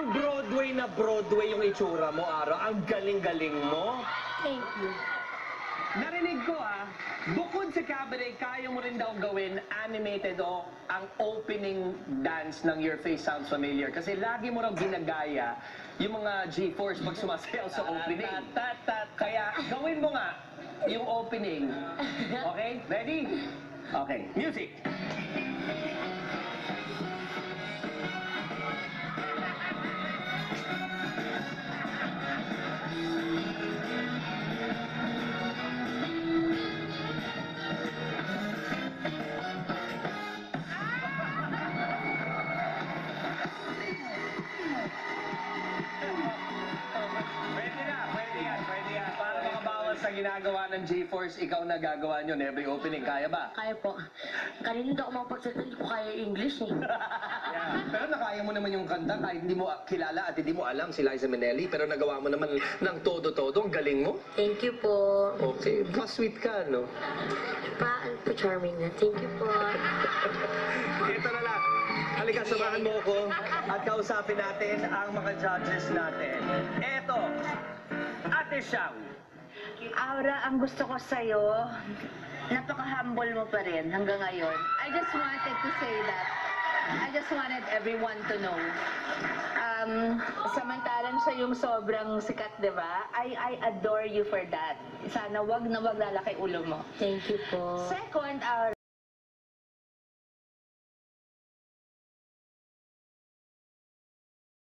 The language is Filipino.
Parang Broadway na Broadway yung itsura mo, Ara. Ang galing-galing mo. Thank you. Narinig ko bukod sa cabaret, kaya mo rin daw gawin animated o ang opening dance ng Your Face Sounds Familiar. Kasi lagi mo raw ginagaya yung mga G-Force pag sumasayaw sa opening. Kaya gawin mo nga yung opening. Okay? Ready? Okay. Music! Pwede yan. Para makabawas sa ginagawa ng G-Force, ikaw na gagawa nyo every opening. Kaya ba? Kaya po. Kanina daw ako mapagsalita, hindi ko kaya English eh. Yeah. Pero nakaya mo naman yung kanta kahit hindi mo kilala at hindi mo alam si Liza Minnelli. Pero nagawa mo naman ng todo-todo. Ang galing mo. Thank you po. Okay. Mas sweet ka, no? Charming na. Thank you po. Ito na lang. Halika, samahan mo ako at kausapin natin ang mga judges natin. Eto, Ate Xiao. Aura, ang gusto ko sa'yo, napaka-humble mo pa rin hanggang ngayon. I just wanted to say that. I just wanted everyone to know. Samantalang siya yung sobrang sikat, di ba? I adore you for that. Sana wag na wag lalaki ulo mo. Thank you po. Second, Aura,